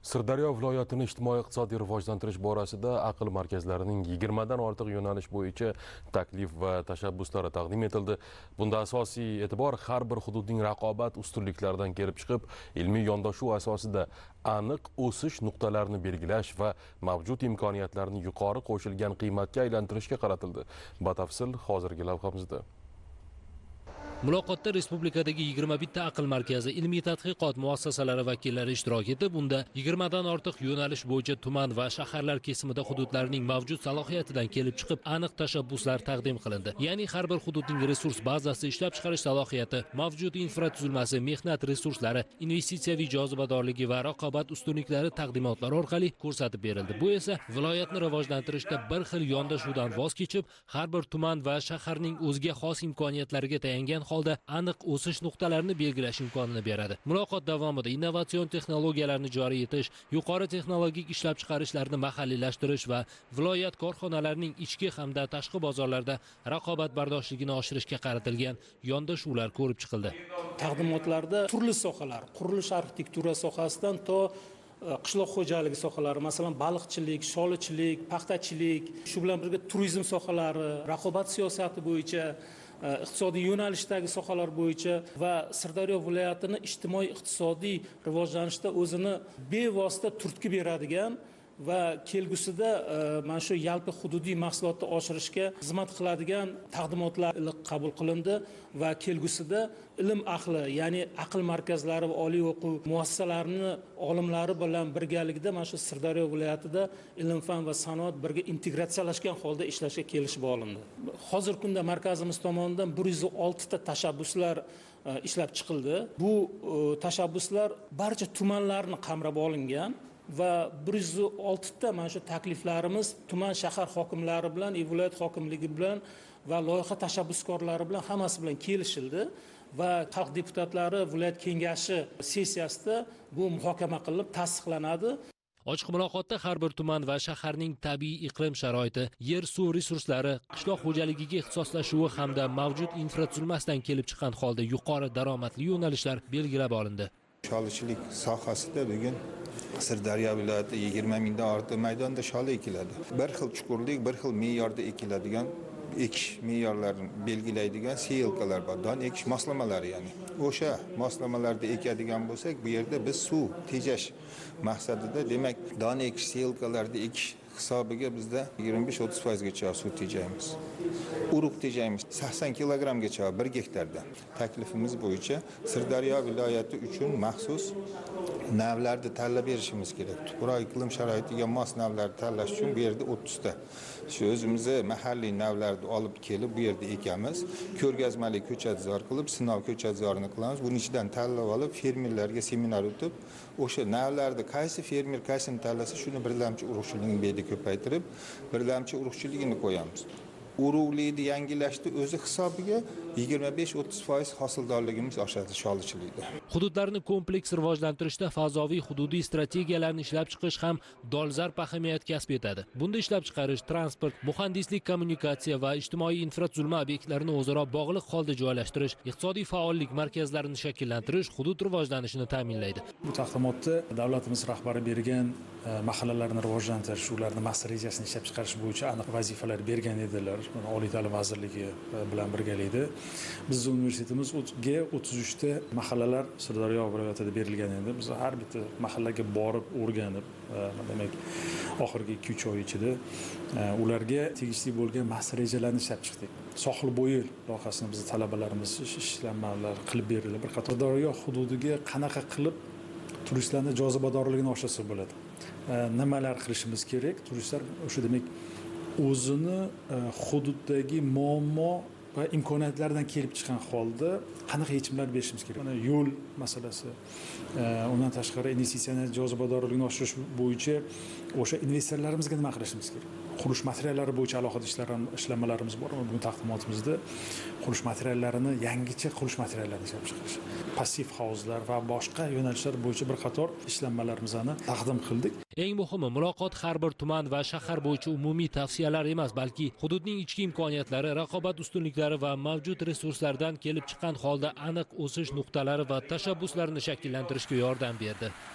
Sirdaryo viloyatini ijtimoiy-iqtisodiy rivojlantirish borasida aql markazlarining 20 dan ortiq yo'nalish bo'yicha taklif va tashabbuslari taqdim etildi. Bunda asosiy e'tibor har bir hududning raqobat ustunliklaridan kelib chiqib, ilmiy yondashuv asosida aniq o'sish nuqtalarini belgilash va mavjud imkoniyatlarni yuqori qo'shilgan qiymatga aylantirishga qaratildi. Batafsil hozirgi lavhamizda. Muloqotda respublikadagi 21 ta aql markazi, ilmiy tadqiqot muassasalari vakillari ishtirok etib, bunda 20 dan ortiq yo'nalish bo'yicha tuman va shaharlar kesimida hududlarning mavjud salohiyatidan kelib chiqib, aniq tashabbuslar taqdim qilindi. Ya'ni har bir hududning resurs bazasi, ishlab chiqarish salohiyati, mavjud infratuzilmasi, mehnat resurslari, investitsiyaviy jozibadorligi va raqobat ustunliklari taqdimotlar orqali ko'rsatib berildi. Bu esa viloyatni rivojlantirishda bir xil yondashuvdan voz kechib, har bir tuman va shaharning o'ziga xos imkoniyatlariga tayangan holda aniq o'sish nuqtalarini belgilash imkonini beradi. Muloqot davomida innovatsion texnologiyalarni joriy etish, yuqori texnologik ishlab chiqarishlarni mahalliylashtirish va viloyat korxonalarining ichki hamda tashqi bozorlarda raqobatbardoshligini oshirishga qaratilgan yondashuvlar ko'rib chiqildi. Taqdimotlarda turli sohalar, qurilish arxitektura sohasidan to qishloq xo'jaligi sohalari, masalan baliqchilik, sholichilik, paxtachilik, shu bilan birga turizm sohalari, raqobat siyosati bo'yicha, iqtisodiy yo'nalishdagi sohalar bo'yicha va Sirdaryo viloyatini ijtimoiy-iqtisodiy rivojlanishda o'zini bevosita turtki beradigan va kelgusida mana shu yalpi hududiy mahsulotni oshirishga xizmat qiladigan taqdimotlar qabul qilindi va kelgusida ilm ahli, ya'ni aql markazlari va oliy o'quv muassasalarini olimlari bilan birgalikda mana shu Sirdaryo viloyatida ilm fan va sanoat birga integratsiyalashgan holda ishlashga kelishib olindi. Hozirgi kunda markazimiz tomonidan 106 ta tashabbuslar ishlab chiqildi. Bu tashabbuslar barcha tumanlarni qamrab olingan va 106 ta mana shu takliflarimiz tuman shahar hokimlari bilan, viloyat hokimligi bilan va loyiha tashabbuskorlari bilan hammasi bilan kelishildi va xalq deputatlari viloyat kengashi sessiyasida bu muhokama qilinib tasdiqlanadi. Ochiq muloqotda har bir tuman va shaharning tabiiy iqlim sharoiti, yer suv resurslari, qishloq xo'jaligiga ixtisoslashuvi hamda mavjud infratuzilmasidan kelib chiqqan holda yuqori daromadli yo'nalishlar belgilab olindi. Sholichilik sohasida bugun Sirdaryo viloyati 20 mingdan ortiq maydonda sholi ekiladi. Bir xil chuqurlik, bir xil me'yorda ekiladigan ekish me'yorlarini belgilaydigan siyilkalar bor. Don ekish moslamalari, ya'ni o'sha moslamalarda ekadigan bo'lsak, bu yerda biz suv tejash maqsadida, demak, don ekish siyilkalarda ekish hisobiga bizda 25-30% gacha suv tejaymiz. Urug' tejaymiz 80 kilogramgacha 1 gektarda. Taklifimiz bo'yicha Sirdaryo viloyati uchun maxsus navlarni tanlab berishimiz kerak. Tuproq iqlim sharoitiga mos navlarni tanlash uchun bu yerda 30 ta shu o'zimizni mahalliy navlarni olib kelib bu yerda ekamiz. Ko'rgazmali ko'chatzor qilib, sinov ko'chatzorini qilamiz. Buning ichidan tanlab olib, fermerlarga seminar o'tib, o'sha navlarni qaysi fermer qaysini tanlasa, shuni birlamchi urug'chiligini bedi ko'paytirib, birlamchi urug'chiligini qo'yamiz. Urug'likni yangilashni o'zi hisobiga 25-30% hosildorligimiz oshadi sholichilikda. Hududlarni kompleks rivojlantirishda fazoviy hududiy strategiyalarni ishlab chiqish ham dolzarb ahamiyat kasb etadi. Bunda ishlab chiqarish, transport, muhandislik, kommunikatsiya va ijtimoiy infratuzilma obyektlarini o'zaro bog'liq holda joylashtirish, iqtisodiy faollik markazlarini shakllantirish hudud rivojlanishini ta'minlaydi. Bu taqdimotda davlatimiz rahbari bergan mahallalarni rivojlantirish, ularni master rejasini ishlab chiqarish bo'yicha aniq vazifalar bergan edilar. Oliy ta'lim vazirligi bilan birgalikda bizning universitetimizga 33 ta mahallalar Sirdaryo viloyatida berilgan edi. Biz har bitta mahallaga borib, o'rganib, demak, oxirgi 2-3 oy ichida ularga tegishli bo'lgan master rejalarni ishlab chiqdik. Sohil bo'yi loyihasini biz talabalarimiz ishlanmalar qilib berildi. Bir qator Sirdaryo hududiga qanaqa qilib turistlarning jozibadorligini oshirsa bo'ladi. Nimalar qilishimiz kerak? Turistlar o'sha demak o'zini hududdagi muammo va imkoniyatlardan kelib chiqqan holda qanaqa yechimlar berishimiz kerak? Mana yo'l masalasi, undan tashqari investitsiyaning jozibadorligini oshirish bo'yicha o'sha investorlarimizga nima qilishimiz kerak? Qurilish materiallari bo'yicha alohida ishlanmalarimiz bor. Bugun taqdimotimizda qurilish materiallarini, yangicha qurilish materiallarini ishlab chiqarish, passiv havuzlar va boshqa yo'nalishlar bo'yicha bir qator ishlanmalarimizni taqdim qildik. Eng muhimi, muloqot har bir tuman va shahar bo'yicha umumiy tavsiyalar emas, balki hududning ichki imkoniyatlari, raqobat ustunliklari va mavjud resurslardan kelib chiqqan holda aniq o'sish nuqtalari va tashabbuslarini shakllantirishga yordam berdi.